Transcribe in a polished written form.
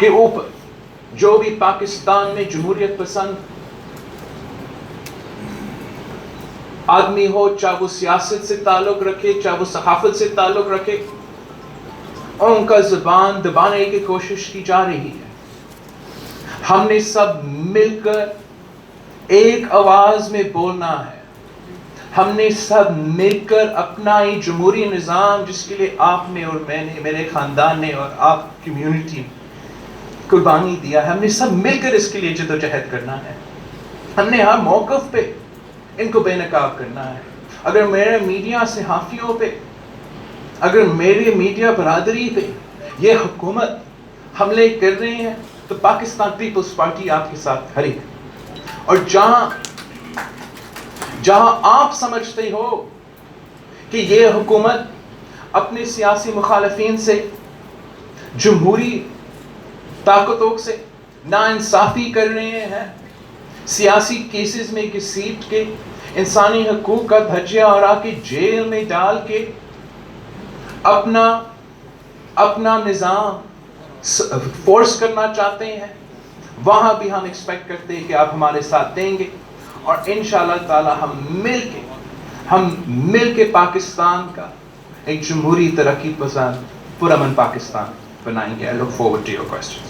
کے اوپر جو بھی پاکستان میں جمہوریت پسند آدمی ہو، چاہے وہ سیاست سے تعلق رکھے، چاہے وہ صحافت سے تعلق رکھے، ان کا زبان دبانے کی کوشش کی جا رہی ہے. ہم نے سب مل کر ایک آواز میں بولنا ہے. ہم نے سب مل کر اپنا ہی جمہوری نظام، جس کے لیے آپ نے اور میں نے، میرے خاندان نے اور آپ کمیونٹی قربانی دیا ہے، ہم نے سب مل کر اس کے لیے جدوجہد کرنا ہے. ہم نے ہر موقف پہ ان کو بے نقاب کرنا ہے. اگر میرے میڈیا صحافیوں پہ، اگر میری میڈیا برادری پہ یہ حکومت حملے کر رہے ہیں تو پاکستان پیپلز پارٹی آپ کے ساتھ کھڑی ہے. اور جہاں آپ سمجھتے ہو کہ یہ حکومت اپنے سیاسی مخالفین سے، جمہوری طاقتوں سے ناانصافی کر رہے ہیں، سیاسی کیسز میں گھسیٹ کے، انسانی حقوق کا دھجیہ اڑا کے، جیل میں ڈال کے اپنا نظام فورس کرنا چاہتے ہیں، وہاں بھی ہم ایکسپیکٹ کرتے ہیں کہ آپ ہمارے ساتھ دیں گے. اور انشاءاللہ تعالی ہم مل کے پاکستان کا ایک جمہوری ترقی پسند پرامن پاکستان بنائیں گے. I look forward to your questions.